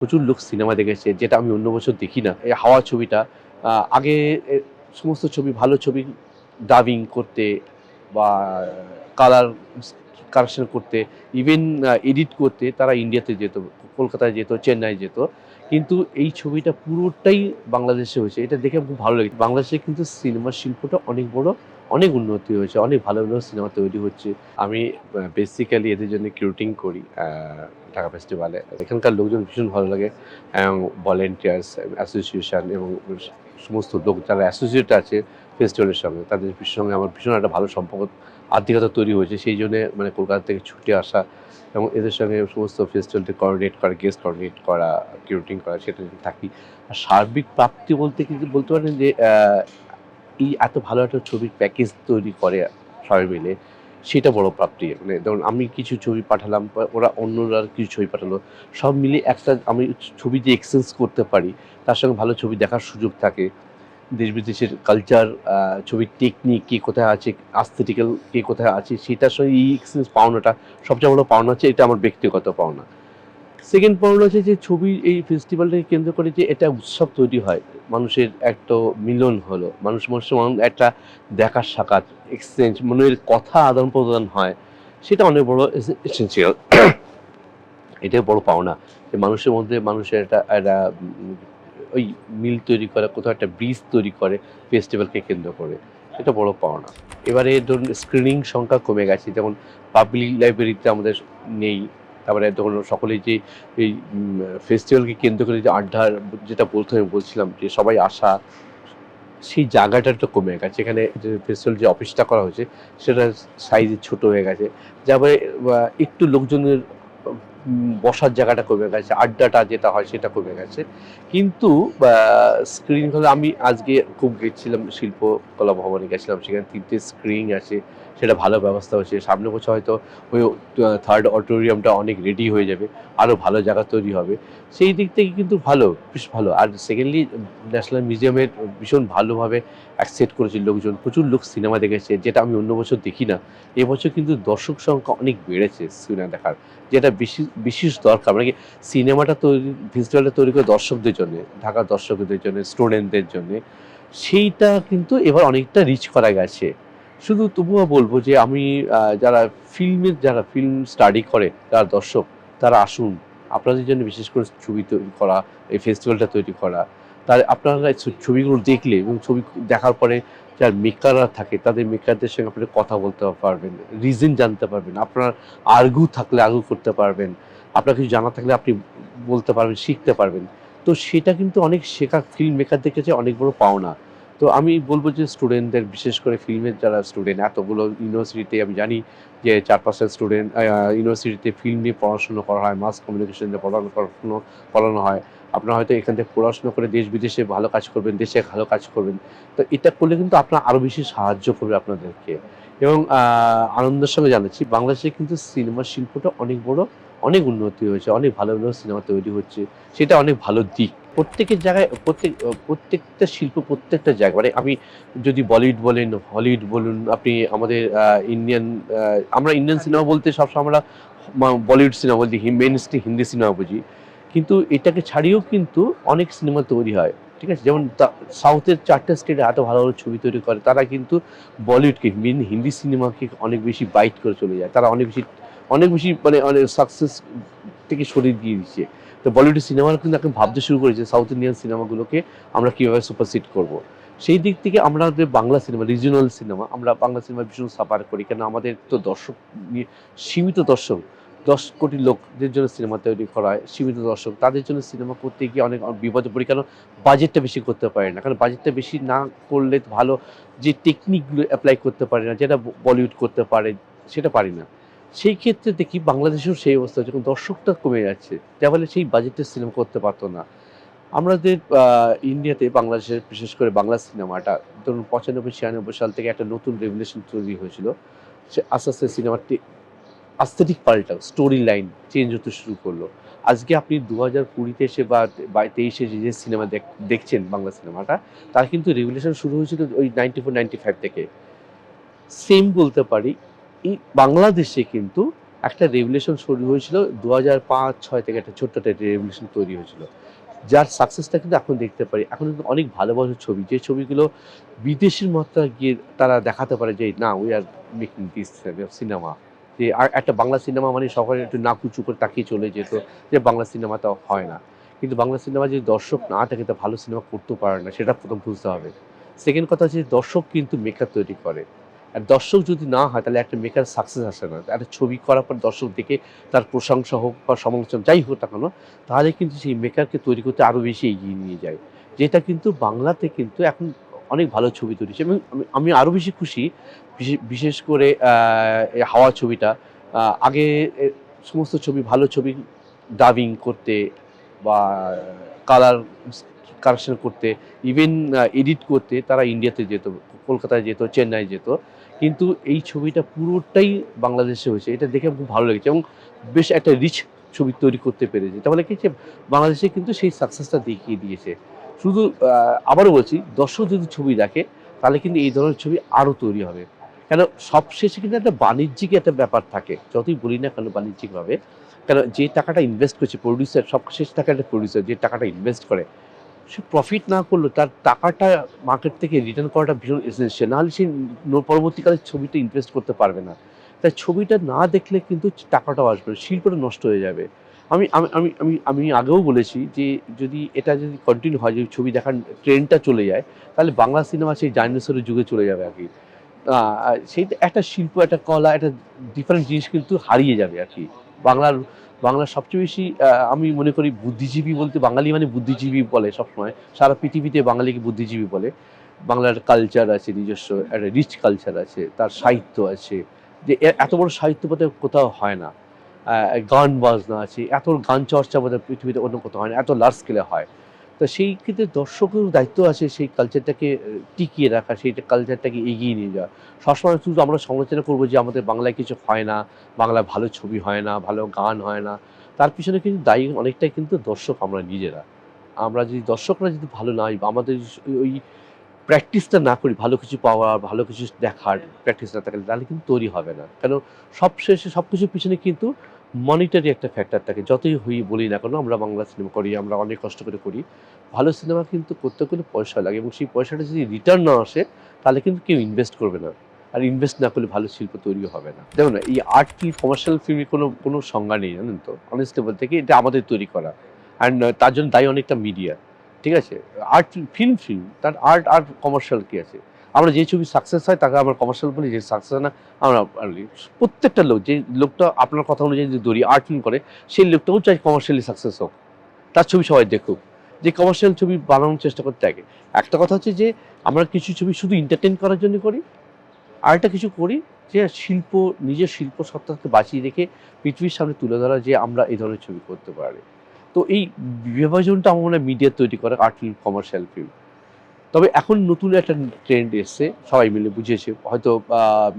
প্রচুর লোক সিনেমা দেখেছে, যেটা আমি অন্য বছর দেখি না। এই 'হাওয়া' ছবিটা আগে সমস্ত ছবি, ভালো ছবি ডাবিং করতে বা কালার কারেকশন করতে, ইভেন এডিট করতে তারা ইন্ডিয়াতে যেত, কলকাতায় যেত, চেন্নাই যেত। কিন্তু এই ছবিটা পুরোটাই বাংলাদেশে হয়েছে। এটা দেখে খুব ভালো লেগেছে। বাংলাদেশে কিন্তু সিনেমা শিল্পটা অনেক বড়, অনেক উন্নতি হয়েছে। অনেক ভালো, ভালো সিনেমা তৈরি হচ্ছে। আমি বেসিক্যালি এদের জন্য কিউরেটিং করি ঢাকা ফেস্টিভ্যালে। এখানকার লোকজন ভীষণ ভালো লাগে এবং ভলান্টিয়ার্স, অ্যাসোসিয়েশন এবং সমস্ত লোক যারা অ্যাসোসিয়েট আছে ফেস্টিভ্যালের সঙ্গে, তাদের সঙ্গে আমার ভীষণ একটা ভালো সম্পর্ক, আত্মীয়তা তৈরি হয়েছে। সেই জন্যে মানে কলকাতা থেকে ছুটে আসা এবং এদের সঙ্গে সমস্ত ফেস্টিভ্যালটি কোঅর্ডিনেট করা, গেস্ট কোঅর্ডিনেট করা, কিউরেটিং করা, সেটা থাকি। আর সার্বিক প্রাপ্তি বলতে কিন্তু বলতে পারেন যে এই এত ভালো একটা ছবির প্যাকেজ তৈরি করে সবাই মিলে, সেটা বড় প্রাপ্তি। মানে ধরুন আমি কিছু ছবি পাঠালাম, বা ওরা অন্যরা কিছু ছবি পাঠালো। সব মিলে একটা আমি ছবি যে এক্সচেঞ্জ করতে পারি, তার সঙ্গে ভালো ছবি দেখার সুযোগ থাকে। দেশ-বিদেশের কালচার, ছবির টেকনিক কে কোথায় আছে, aesthetical কে কোথায় আছে, সেটার সঙ্গে এই এক্সচেঞ্জ পাওনাটা সবচেয়ে বড় পাওনা হচ্ছে, এটা আমার ব্যক্তিগত পাওনা। সেকেন্ড পাওনা হচ্ছে যে ছবির এই ফেস্টিভ্যালটাকে কেন্দ্র করে যে এটা উৎসব তৈরি হয়। মানুষের একটা মিলন হলো। মানুষের একটা দেখা সাক্ষাৎ, এক্সচেঞ্জ, মনের কথা আদান-প্রদান হয়। সেটা অনেক বড় এসেনশিয়াল। এটাই বড় পাওনা। যে মানুষের মধ্যে মানুষের একটা ওই মিল তৈরি করে, কোথাও একটা ব্রিজ তৈরি করে ফেস্টিভ্যালকে কেন্দ্র করে। সেটা বড় পাওনা। এবারে ধরুন স্ক্রিনিং সংখ্যা কমে গেছে। যেমন পাবলিক লাইব্রেরিতে আমাদের নেই। তারপরে ধরুন সকলেই যে এই ফেস্টিভ্যালকে কেন্দ্র করে যে আড্ডার যেটা প্রথমে বলছিলাম যে সবাই আসা, সেই জায়গাটা একটু কমে গেছে। এখানে যে ফেস্টিভ্যাল যে অফিসটা করা হয়েছে সেটা সাইজে ছোট হয়ে গেছে। যার ফলে একটু লোকজনের বসার জায়গাটা কমে গেছে, আড্ডাটা যেটা হয় সেটা কমে গেছে। কিন্তু স্ক্রিন হলে আমি আজকে খুব গেছিলাম শিল্পকলা ভবনে গেছিলাম, সেখানে ৩ টে স্ক্রিন আছে, সেটা ভালো ব্যবস্থা হয়েছে। সামনের বছর হয়তো ওই থার্ড অডিটোরিয়ামটা অনেক রেডি হয়ে যাবে, আরও ভালো জায়গা তৈরি হবে। সেই দিক থেকে কিন্তু ভালো, বেশ ভালো। আর সেকেন্ডলি ন্যাশনাল মিউজিয়ামের ভীষণ ভালোভাবে অ্যাকসেপ্ট করেছে লোকজন। প্রচুর লোক সিনেমা দেখেছে, যেটা আমি অন্য বছর দেখি না। এবছর কিন্তু দর্শক সংখ্যা অনেক বেড়েছে সিনেমা দেখার, যেটা বিশেষ দরকার। মানে কি, সিনেমাটা তৈরি, ফেস্টিভ্যালটা তৈরি করে দর্শকদের জন্যে, ঢাকার দর্শকদের জন্যে, স্টুডেন্টদের জন্যে। সেইটা কিন্তু এবার অনেকটা রিচ করা গেছে। শুধু তবুও বলব যে আমি যারা ফিল্ম স্টাডি করে যারা দর্শক, তারা আসুন। আপনাদের জন্য বিশেষ করে ছবি তৈরি করা, এই ফেস্টিভ্যালটা তৈরি করা। আপনারা ছবিগুলো দেখলে এবং ছবি দেখার পরে যারা মেকাররা থাকে, তাদের মেকারদের সঙ্গে আপনি কথা বলতে পারবেন, রিজন জানতে পারবেন। আপনার আর্গু থাকলে আর্গু করতে পারবেন। আপনার কিছু জানা থাকলে আপনি বলতে পারবেন, শিখতে পারবেন। তো সেটা কিন্তু অনেক শেখা ফিল্ম মেকারদের কাছে অনেক বড় পাওনা। তো আমি বলব যে স্টুডেন্টদের, বিশেষ করে ফিল্মের যারা স্টুডেন্ট, এতগুলো ইউনিভার্সিটিতে আমি জানি যে ৪-৫টা স্টুডেন্ট ইউনিভার্সিটিতে ফিল্ম নিয়ে পড়াশোনা করা হয়, মাস কমিউনিকেশন নিয়ে পড়ানো হয়। আপনারা হয়তো এখান থেকে পড়াশোনা করে দেশ-বিদেশে ভালো কাজ করবেন, দেশে ভালো কাজ করবেন। তো এটা করলে কিন্তু আপনার আরও বেশি সাহায্য করবে আপনাদেরকে। এবং আনন্দের সঙ্গে জানাচ্ছি, বাংলাদেশে কিন্তু সিনেমা শিল্পটা অনেক বড়, অনেক উন্নতি হয়েছে, অনেক ভালো, ভালো সিনেমা তৈরি হচ্ছে। সেটা অনেক ভালো দিক। প্রত্যেকের জায়গায় প্রত্যেকটা শিল্প প্রত্যেকটা জায়গায়, মানে আমি যদি বলিউড বলেন, হলিউড বলুন, আপনি আমাদের ইন্ডিয়ান, আমরা ইন্ডিয়ান সিনেমা বলতে সবসময় আমরা বলিউড সিনেমা বলছি, মেইনস্ট্রিম হিন্দি সিনেমা বুঝি। কিন্তু এটাকে ছাড়িয়েও কিন্তু অনেক সিনেমা তৈরি হয়। ঠিক আছে? যেমন সাউথের ৪ টা স্টেটে এত ভালো, ভালো ছবি তৈরি করে। তারা কিন্তু বলিউডকে, হিন্দি সিনেমাকে অনেক বেশি বাইট করে চলে যায়। তারা অনেক বেশি মানে অনেক সাকসেস থেকে সরিয়ে দিয়ে দিচ্ছে। তো বলিউডের সিনেমারা কিন্তু এখন ভাবতে শুরু করেছে সাউথ ইন্ডিয়ান সিনেমাগুলোকে আমরা কিভাবে সুপারসিড করব। সেই দিক থেকে আমাদের বাংলা সিনেমা, রিজিওনাল সিনেমা, আমরা বাংলা সিনেমা ভীষণ সাফার করি। কেন আমাদের তো দর্শক সীমিত দর্শক। ১০ কোটি লোকদের জন্য সিনেমা তৈরি করা হয়, সীমিত দর্শক। তাদের জন্য সিনেমা করতে গিয়ে অনেক বিপদে পড়ি। কারণ বাজেটটা বেশি করতে পারি না। কারণ বাজেটটা বেশি না করলে ভালো যে টেকনিকগুলো এপ্লাই করতে পারি না, যেটা বলিউড করতে পারে, সেটা পারি না। সেই ক্ষেত্রে দেখি বাংলাদেশেও সেই অবস্থা, যখন দর্শকটা কমে যাচ্ছে, যার ফলে সেই বাজেটের সিনেমা করতে পারত না। আমাদের ইন্ডিয়াতে, বাংলাদেশের বিশেষ করে বাংলা সিনেমাটা ধরুন ৯৫-৯৬ সাল থেকে একটা নতুন রেভলিউশন তৈরি হয়েছিল। সে আস্তে, আস্তে সিনেমাটি aesthetic পাল্টালো, স্টোরি লাইন চেঞ্জ হতে শুরু করলো। আজকে আপনি ২০২০ তে এসে বা ২৩ এ যে সিনেমা দেখছেন বাংলা সিনেমাটা, তার কিন্তু রেভলিউশন শুরু হয়েছিল ওই 94-95 থেকে। সেম বলতে পারি, এই বাংলাদেশে কিন্তু একটা রেভলিউশন শুরু হয়েছিল 2005-06 থেকে একটা ছোট্ট একটা রেভলিউশন তৈরি হয়েছিল। যার সাকসেসটা কিন্তু এখন দেখতে পারি। এখন কিন্তু অনেক ভালো, ভালো ছবি, যে ছবিগুলো বিদেশের মাত্রায় গিয়ে তারা দেখাতে পারে যে না we are making this cinema. যে আর একটা বাংলা সিনেমা মানে সবাই একটু নাক উঁচু করে তাকিয়ে চলে যেত যে বাংলা সিনেমাটা হয় না। কিন্তু বাংলা সিনেমা যদি দর্শক না থাকে তা ভালো সিনেমা করতেও পারে না, সেটা ১ম বুঝতে হবে। সেকেন্ড কথা হচ্ছে দর্শক কিন্তু মেকার তৈরি করে। আর দর্শক যদি না হয় তাহলে একটা মেকার সাকসেস আসে না। একটা ছবি করার পর দর্শক দেখে তার প্রশংসা হোক বা সমালোচনা যাই হোক না কেন, তাহলে কিন্তু সেই মেকারকে তৈরি করতে আরও বেশি এগিয়ে নিয়ে যায়। যেটা কিন্তু বাংলাতে কিন্তু এখন অনেক ভালো ছবি তৈরি হচ্ছে এবং আমি আরও বেশি খুশি বিশেষ করে এই 'হাওয়া' ছবিটা আগে সমস্ত ছবি ভালো ছবি ডাবিং করতে বা কালার কারেকশন করতে, ইভেন এডিট করতে তারা ইন্ডিয়াতে যেত, কলকাতায় যেত, চেন্নাই যেত। কিন্তু এই ছবিটা পুরোটাই বাংলাদেশে হয়েছে। এটা দেখে খুব ভালো লেগেছে এবং বেশ একটা রিচ ছবি তৈরি করতে পেরেছে। তাহলে কি যে বাংলাদেশে কিন্তু সেই সাকসেসটা দেখিয়ে দিয়েছে। শুধু আবারও বলছি, দর্শক যদি ছবি দেখে তাহলে কিন্তু এই ধরনের ছবি আরও তৈরি হবে। কেন সবশেষে কিন্তু একটা বাণিজ্যিক একটা ব্যাপার থাকে। যতই বলি না কেন বাণিজ্যিকভাবে, কেন যে টাকাটা ইনভেস্ট করছে প্রোডিউসার, সবশেষ টাকা একটা প্রোডিউসার যে টাকাটা ইনভেস্ট করে, সে প্রফিট না করলেও তার টাকাটা মার্কেট থেকে রিটার্ন করাটা ভীষণ এসেনশিয়াল। নাহলে সে পরবর্তীকালে ছবিতে ইনভেস্ট করতে পারবে না। তাই ছবিটা না দেখলে কিন্তু টাকাটাও আসবে না, শিল্পটা নষ্ট হয়ে যাবে। আমি আমি আমি আমি আমি আগেও বলেছি যে এটা যদি কন্টিনিউ হয়, যদি ছবি দেখার ট্রেন্ডটা চলে যায়, তাহলে বাংলা সিনেমা সেই ডাইনোসরের যুগে চলে যাবে আরকি। সেইটা একটা শিল্প, একটা কলা, একটা ডিফারেন্ট জিনিস কিন্তু হারিয়ে যাবে আরকি। বাংলার বাংলার সবচেয়ে বেশি আমি মনে করি বুদ্ধিজীবী বলতে বাঙালি মানে বুদ্ধিজীবী বলে সবসময়। সারা পৃথিবীতে বাঙালিকে বুদ্ধিজীবী বলে। বাংলার কালচার আছে নিজস্ব, একটা রিচ কালচার আছে, তার সাহিত্য আছে। যে এত বড় সাহিত্য বোধহয় কোথাও হয় না। গান বাজনা আছে, এত গান চর্চা বোধহয় পৃথিবীতে অন্য কোথাও হয় না, এত লার্জ স্কেলে হয়। তো সেই ক্ষেত্রে দর্শকেরও দায়িত্ব আছে সেই কালচারটাকে টিকিয়ে রাখা, সেই কালচারটাকে এগিয়ে নিয়ে যাওয়া। সবসময় শুধু আমরা সমালোচনা করব যে আমাদের বাংলায় কিছু হয় না, বাংলায় ভালো ছবি হয় না, ভালো গান হয় না। তার পিছনে কিন্তু দায়ী অনেকটাই কিন্তু দর্শক আমরা নিজেরা। আমরা যদি দর্শকরা যদি ভালো না হয়, আমাদের ওই প্র্যাকটিসটা না করি, ভালো কিছু পাওয়ার, ভালো কিছু দেখার প্র্যাকটিস না থাকলে তাহলে কিন্তু তৈরি হবে না। কেন সবশেষে সবকিছুর পিছনে কিন্তু মনিটারি একটা ফ্যাক্টর থাকে। যতই বলি না কেন আমরা বাংলা সিনেমা করি, আমরা অনেক কষ্ট করে করি। ভালো সিনেমা কিন্তু করতে গেলে পয়সা লাগে এবং সেই পয়সাটা যদি রিটার্ন না আসে তাহলে কিন্তু কেউ ইনভেস্ট করবে না। আর ইনভেস্ট না করলে ভালো শিল্প তৈরিও হবে না। দেখুন না, এই আর্ট কি কমার্শিয়াল ফিল্মের কোনো সংজ্ঞা নেই, জানেন তো? অনেস্টলি বলতে কি এটা আমাদের তৈরি করা। অ্যান্ড তার জন্য দায়ী অনেকটা মিডিয়া। ঠিক আছে? আর্ট ফিল্ম তার আর্ট আর কমার্শিয়াল কি আছে? আমরা যে ছবি সাকসেস হয় তাকে আমরা কমার্শিয়াল বলি, যে সাকসেস হয় না আমরা বলি। প্রত্যেকটা লোক, যে লোকটা আপনার কথা অনুযায়ী যদি ধরি আর্ট ফিল্ম করে, সেই লোকটাও চায় কমার্শিয়ালি সাকসেস হোক। তার ছবি সবাই দেখুক। যে কমার্শিয়াল ছবি বানানোর চেষ্টা করতে থাকে। একটা কথা হচ্ছে যে আমরা কিছু ছবি শুধু এন্টারটেইন করার জন্য করি। আরেকটা কিছু করি যে শিল্প, নিজের শিল্প সত্তাকে বাঁচিয়ে রেখে পৃথিবীর সামনে তুলে ধরা যে আমরা এই ধরনের ছবি করতে পারি। তো এই বিভাজনটা আমার মনে হয় মিডিয়া তৈরি করে, আর্ট ফিল্ম, কমার্শিয়াল ফিল্ম। তবে এখন নতুন একটা ট্রেন্ড এসছে, সবাই মিলে বুঝেছে। হয়তো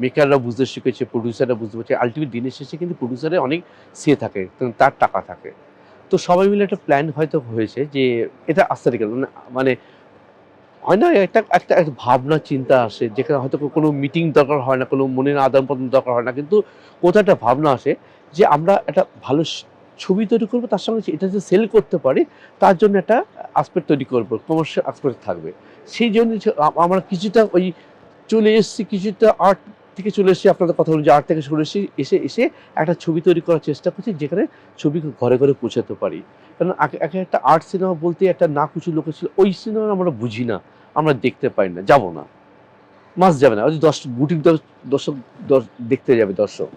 মেকাররা বুঝতে শিখেছে, প্রোডিউসাররা বুঝতে পারছে। আল্টিমেট দিনের শেষে কিন্তু প্রোডিউসারের অনেক সে থাকে, কারণ তার টাকা থাকে। তো সবাই মিলে একটা প্ল্যান হয়তো হয়েছে যে এটা আস্তে থেকে মানে হয় না, একটা একটা একটা ভাবনা চিন্তা আসে যেখানে হয়তো কোনো মিটিং দরকার হয় না, কোনো মনের আদান-প্রদান দরকার হয় না। কিন্তু কোথাও একটা ভাবনা আসে যে আমরা একটা ভালো ছবি তৈরি করব, তার সঙ্গে এটা যে সেল করতে পারি তার জন্য একটা আসপেক্ট তৈরি করব, কমার্শিয়াল আসপেক্ট থাকবে। সেই জন্য আমরা কিছুটা ওই চলে এসেছি, কিছুটা আর্ট থেকে চলে এসেছি, আপনাদের কথা অনুযায়ী আর্ট থেকে চলে এসেছি, এসে একটা ছবি তৈরি করার চেষ্টা করছি যেখানে ছবি ঘরে, ঘরে পৌঁছাতে পারি। কারণ আগে একটা আর্ট সিনেমা বলতে একটা নাকুচু লোকে ছিল, ওই সিনেমা আমরা বুঝি না, আমরা দেখতে পাই না, যাব না। মাস যাবে না। ওই ১০ গুটি দর্শক দেখতে যাবে দর্শক।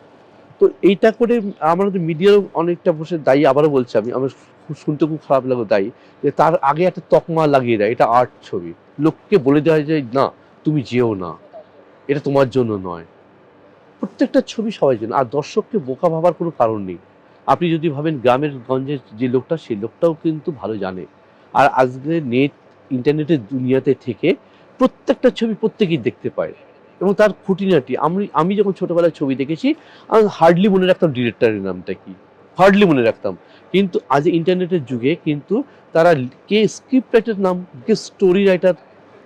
তো এইটা করে আমাদের মিডিয়াও অনেকটা বসে দায়ী, আবারও বলছি আমি, আমার শুনতে খুব খারাপ লাগলো দায়ী, যে তার আগে একটা তকমা লাগিয়ে দেয়, এটা আর্ট ছবি। লোককে বলে দেওয়া যায় না, তুমি যেও না। এটা তোমার জন্য নয়। প্রত্যেকটা ছবি সবার জন্য। আর দর্শককে বোকা ভাবার কোনো কারণ নেই। আপনি যদি ভাবেন গ্রামের গঞ্জের যে লোকটা, সেই লোকটাও কিন্তু ভালো জানে। আর আজকে ইন্টারনেটের দুনিয়াতে থেকে প্রত্যেকটা ছবি প্রত্যেকেই দেখতে পায় এবং তার খুঁটিনাটি আমি যখন ছোটবেলায় ছবি দেখেছি, আমি হার্ডলি মনে রাখতাম ডিরেক্টরের নামটা কি, হার্ডলি মনে রাখতাম। কিন্তু আজ ইন্টারনেটের যুগে কিন্তু তারা কে স্ক্রিপ্ট রাইটার নাম, কে স্টোরি রাইটার,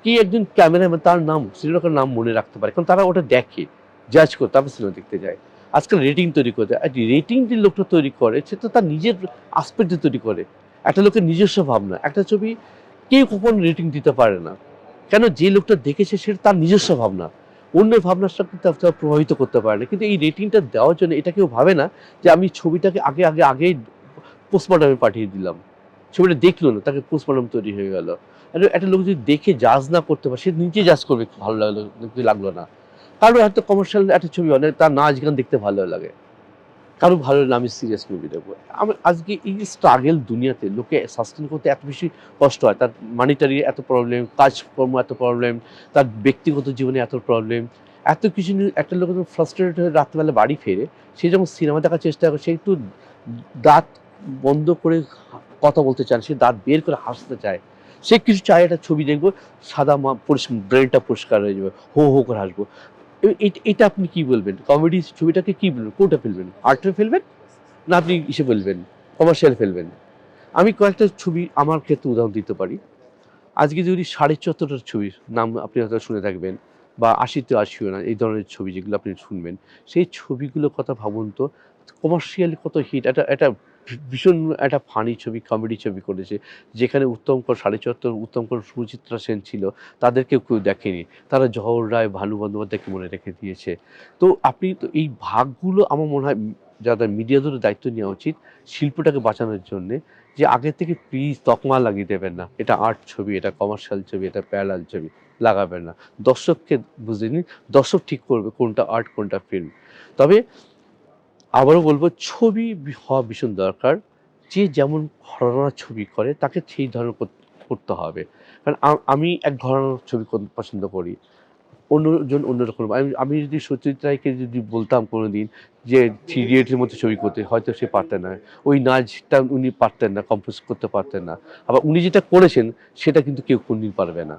কে একজন ক্যামেরাম্যান তার নাম, সিনেমার নাম মনে রাখতে পারে। কারণ তারা ওটা দেখে, জাজ করে তারপর সিনেমা দেখতে যায়। আজকাল রেটিং তৈরি করে দেয়। আর রেটিং যে লোকটা তৈরি করে সে তো তার নিজের আসপেক্টে তৈরি করে। একটা লোকের নিজস্ব ভাবনা। একটা ছবি কেউ কখনো রেটিং দিতে পারে না। কেন? যে লোকটা দেখেছে সেটা তার নিজস্ব ভাবনা। অন্যের ভাবনার সাথে তার প্রভাবিত করতে পারে না। কিন্তু এই রেটিংটা দেওয়ার জন্য এটা কেউ ভাবে না যে আমি ছবিটাকে আগেই পোস্টমর্টমে পাঠিয়ে দিলাম। ছবিটা দেখলো না, তাকে পোস্টমর্টম তৈরি হয়ে গেল। আর একটা লোক যদি দেখে জাজ না করতে পারে, সে নিজে জাজ করবে ভালো লাগলো কি লাগলো না। কারো হয়তো কমার্শিয়াল একটা ছবি অনেক তার নাচ গান দেখতে ভালো লাগে। কারো ভালো লাগলে আমি সিরিয়াস মুভি দেখবো। আজকে এই স্ট্রাগল দুনিয়াতে লোকে সাস্টেন করতে এত বেশি কষ্ট হয়। তার মানিটারি এত প্রবলেম, কাজকর্ম এত প্রবলেম, তার ব্যক্তিগত জীবনে এত প্রবলেম। এত কিছু নিয়ে একটা লোক যখন ফ্রাস্ট্রেটেড হয়ে রাত্রিবেলা বাড়ি ফেরে, সে যখন সিনেমা দেখার চেষ্টা করে, সে একটু দাঁত বন্ধ করে কথা বলতে চায়, সে দাঁত বের করে হাসতে চায়। সে কিছু চায় একটা ছবি দেখবো, সাদা ব্রেনটা পরিষ্কার হয়ে যাবে, হো হো করে হাসবো। এটা আপনি কি বলবেন? কমেডি ছবিটাকে কি বলবেন? কোনটা ফেলবেন? আর্টে ফেলবেন? না আপনি ইসে ফেলবেন, কমার্শিয়াল ফেলবেন? আমি কয়েকটা ছবি আমার ক্ষেত্রে উদাহরণ দিতে পারি। আজকে যদি 'সাড়ে ৭৪'টার ছবির নাম আপনি হয়তো শুনে থাকবেন, বা 'আশিতে আশিও না' এই ধরনের ছবি যেগুলো আপনি শুনবেন, সেই ছবিগুলোর কথা ভাবুন তো, কমার্শিয়ালি কত হিট। একটা ভীষণ একটা ফানি ছবি, কমেডি ছবি করেছে। যেখানে উত্তম কর, সুচিত্রা সেন ছিল। তাদেরকেও কেউ দেখেনি। তারা জহর রায়, ভানু বন্দ্যোপাধ্যায়কে মনে রেখে দিয়েছে। তো আপনি তো এই ভাগগুলো আমার মনে হয় যারা মিডিয়াদেরও দায়িত্ব নেওয়া উচিত শিল্পটাকে বাঁচানোর জন্যে, যে আগের থেকে প্লিজ তকমা লাগিয়ে দেবেন না। এটা আর্ট ছবি, এটা কমার্শিয়াল ছবি, এটা প্যারালাল ছবি। লাগাবেন না। দর্শককে বুঝে নিন, দর্শক ঠিক করবে কোনটা আর্ট, কোনটা ফিল্ম। তবে আবারও বলব, ছবি হওয়া ভীষণ দরকার। যে যেমন ঘরানার ছবি করে তাকে সেই ধরনের করতে হবে। কারণ আমি এক ঘরানার ছবি পছন্দ করি। অন্যজন অন্যরকম। আমি যদি সত্যজিৎ রায়কে যদি বলতাম কোনোদিন যে 'থ্রি ইডিয়টস'ের মতো ছবি করতে, হয়তো সে পারতেন না। ওই নাচটা উনি পারতেন না, কম্পোজ করতে পারতেন না। আবার উনি যেটা করেছেন সেটা কিন্তু কেউ কোনদিন পারবে না।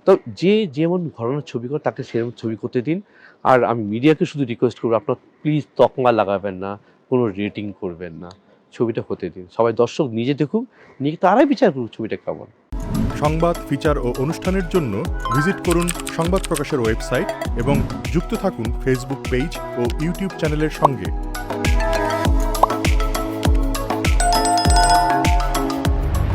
তো যে যেমন ঘরানার ছবি করে তাকে সেরকম ছবি করতে দিন। আর আমি মিডিয়াকে শুধু রিকোয়েস্ট করব, আপনারা প্লিজ তকমা লাগাবেন না, কোনো রেটিং করবেন না। ছবিটা হতে দিন। সবাই দর্শক নিজে দেখুক, নিয়ে তারাই বিচার করুক ছবিটা কেমন। সংবাদ, ফিচার ও অনুষ্ঠানের জন্য ভিজিট করুন সংবাদ প্রকাশের ওয়েবসাইট এবং যুক্ত থাকুন ফেসবুক পেজ ও ইউটিউব চ্যানেলের সঙ্গে।